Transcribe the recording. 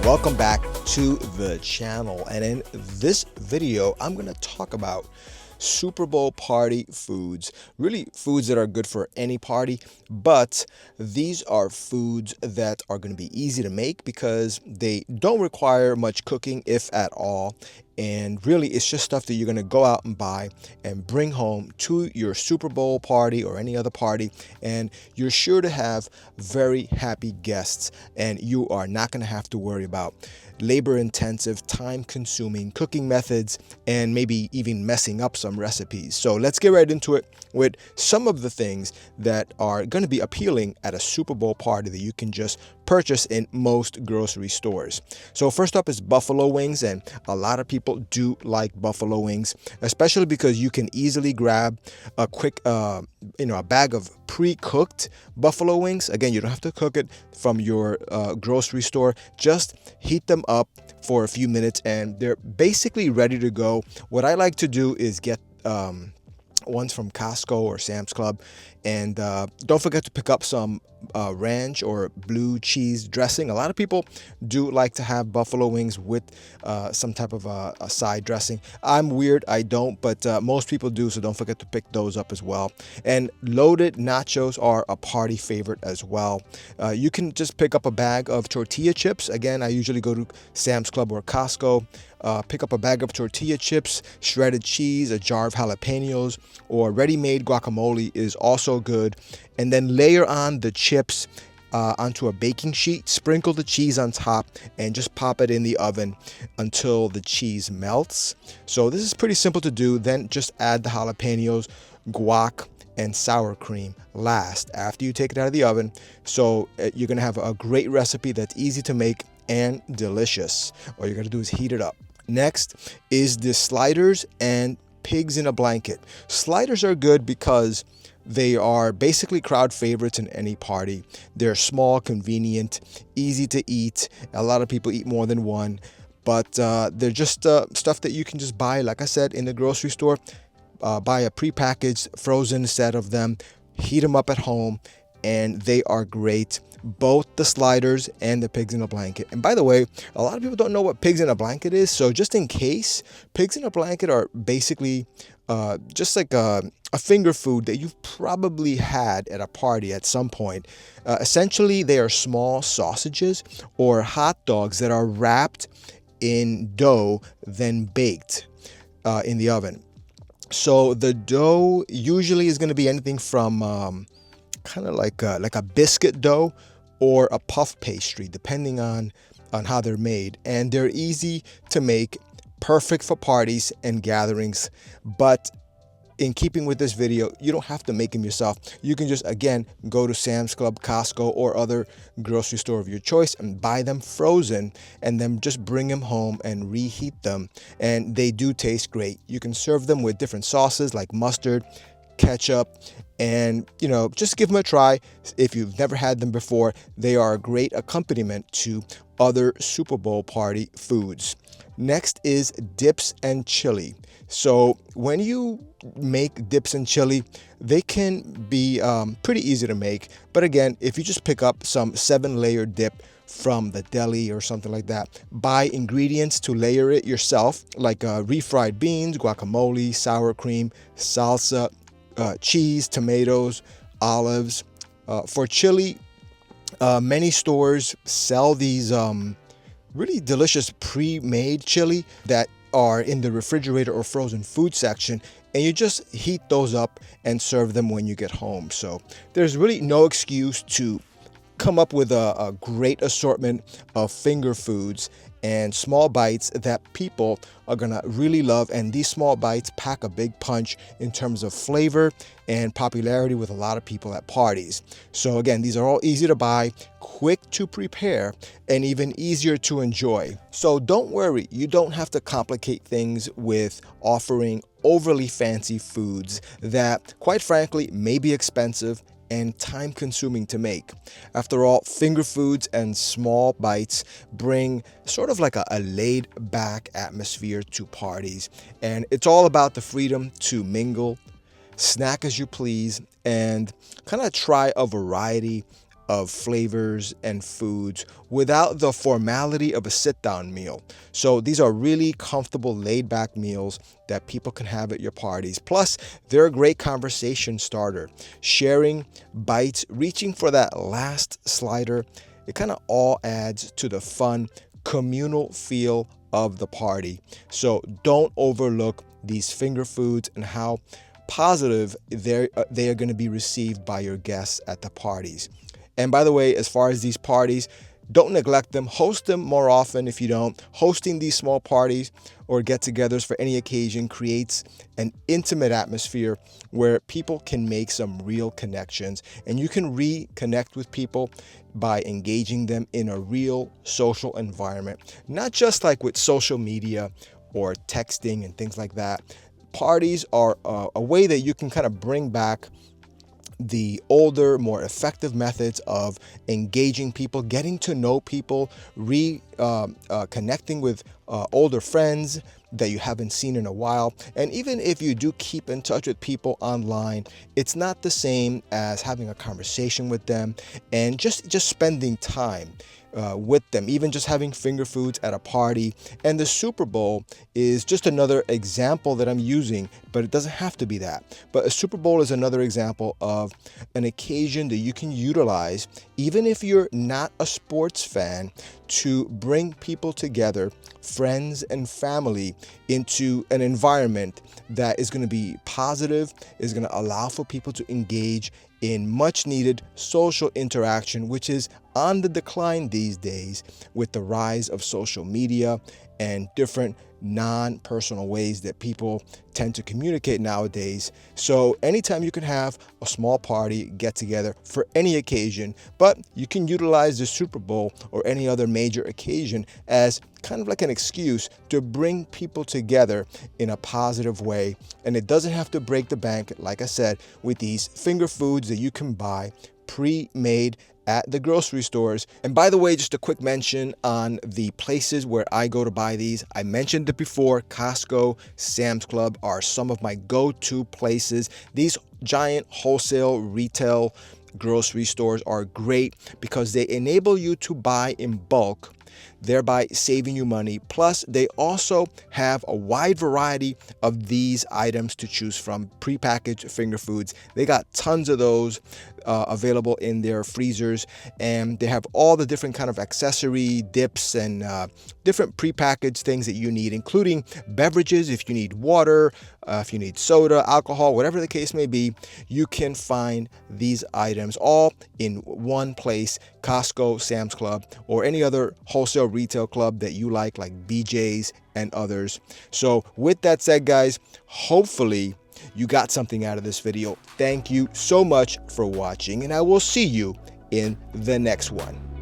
welcome back to the channel. And in this video, I'm going to talk about Super Bowl party foods, really foods that are good for any party, but these are foods that are going to be easy to make because they don't require much cooking, if at all. And really, it's just stuff that you're going to go out and buy and bring home to your Super Bowl party or any other party. And you're sure to have very happy guests, and you are not going to have to worry about labor-intensive, time-consuming cooking methods and maybe even messing up some recipes. So let's get right into it with some of the things that are going to be appealing at a Super Bowl party that you can just purchase in most grocery stores. So first up is buffalo wings, and a lot of people do like buffalo wings, especially because you can easily grab a quick a bag of pre-cooked buffalo wings. Again, you don't have to cook it from your grocery store. Just heat them up for a few minutes and they're basically ready to go. What I like to do is get ones from Costco or Sam's Club, and don't forget to pick up some ranch or blue cheese dressing. A lot of people do like to have buffalo wings with some type of a side dressing. I'm weird, I don't, but most people do, so don't forget to pick those up as well. And loaded nachos are a party favorite as well. You can just pick up a bag of tortilla chips. Again, I usually go to Sam's Club or Costco. Pick up a bag of tortilla chips, shredded cheese, a jar of jalapenos, or ready-made guacamole is also good. And then layer on the chips onto a baking sheet, sprinkle the cheese on top, and just pop it in the oven until the cheese melts. So this is pretty simple to do. Then just add the jalapenos, guac, and sour cream last after you take it out of the oven. So you're gonna have a great recipe that's easy to make and delicious. All you're gonna do is heat it up. Next is the sliders and pigs in a blanket. Sliders are good because they are basically crowd favorites in any party. They're small, convenient, easy to eat. A lot of people eat more than one, but they're just stuff that you can just buy, like I said, in the grocery store. Buy a prepackaged frozen set of them, heat them up at home, and they are great. Both the sliders and the pigs in a blanket. And by the way, a lot of people don't know what pigs in a blanket is, so just in case, pigs in a blanket are basically just like a finger food that you've probably had at a party at some point. Essentially, they are small sausages or hot dogs that are wrapped in dough, then baked in the oven. So the dough usually is going to be anything from kind of like a biscuit dough or a puff pastry, depending on how they're made. And they're easy to make, perfect for parties and gatherings. But in keeping with this video, you don't have to make them yourself. You can just, again, go to Sam's Club, Costco, or other grocery store of your choice and buy them frozen, and then just bring them home and reheat them. And they do taste great. You can serve them with different sauces like mustard, ketchup, and just give them a try. If you've never had them before, they are a great accompaniment to other Super Bowl party foods. Next is dips and chili. So when you make dips and chili, they can be pretty easy to make. But again, if you just pick up some 7-layer dip from the deli or something like that, buy ingredients to layer it yourself, like refried beans, guacamole, sour cream, salsa, cheese, tomatoes, olives. For chili, many stores sell these really delicious pre-made chili that are in the refrigerator or frozen food section, and you just heat those up and serve them when you get home. So there's really no excuse to come up with a great assortment of finger foods and small bites that people are gonna really love. And these small bites pack a big punch in terms of flavor and popularity with a lot of people at parties. So again, these are all easy to buy, quick to prepare, and even easier to enjoy. So don't worry, you don't have to complicate things with offering overly fancy foods that, quite frankly, may be expensive and time-consuming to make. After all, finger foods and small bites bring sort of like a laid-back atmosphere to parties, and it's all about the freedom to mingle, snack as you please, and kind of try a variety of flavors and foods without the formality of a sit-down meal. So these are really comfortable, laid-back meals that people can have at your parties. Plus, they're a great conversation starter. Sharing bites, reaching for that last slider, it kind of all adds to the fun, communal feel of the party. So don't overlook these finger foods and how positive they are going to be received by your guests at the parties. And by the way, as far as these parties, don't neglect them. Host them more often if you don't. Hosting these small parties or get-togethers for any occasion creates an intimate atmosphere where people can make some real connections, and you can reconnect with people by engaging them in a real social environment, not just like with social media or texting and things like that. Parties are a way that you can kind of bring back the older, more effective methods of engaging people, getting to know people, connecting with older friends that you haven't seen in a while. And even if you do keep in touch with people online, it's not the same as having a conversation with them and just spending time with them, even just having finger foods at a party. And the Super Bowl is just another example that I'm using, but it doesn't have to be that. But a Super Bowl is another example of an occasion that you can utilize, even if you're not a sports fan, to bring people together, friends and family, into an environment that is going to be positive, is going to allow for people to engage in much needed social interaction, which is on the decline these days with the rise of social media and different non-personal ways that people tend to communicate nowadays. So anytime you can have a small party, get together for any occasion, but you can utilize the Super Bowl or any other major occasion as kind of like an excuse to bring people together in a positive way. And it doesn't have to break the bank, like I said, with these finger foods that you can buy pre-made at the grocery stores. And by the way, just a quick mention on the places where I go to buy these. I mentioned it before. Costco, Sam's Club are some of my go-to places. These giant wholesale retail grocery stores are great because they enable you to buy in bulk, thereby saving you money. Plus, they also have a wide variety of these items to choose from. Prepackaged finger foods. They got tons of those available in their freezers, and they have all the different kind of accessory dips and different prepackaged things that you need, including beverages. If you need water, if you need soda, alcohol, whatever the case may be, you can find these items all in one place. Costco, Sam's Club, or any other wholesale retail club that you like BJ's and others. So with that said, guys, hopefully you got something out of this video. Thank you so much for watching, and I will see you in the next one.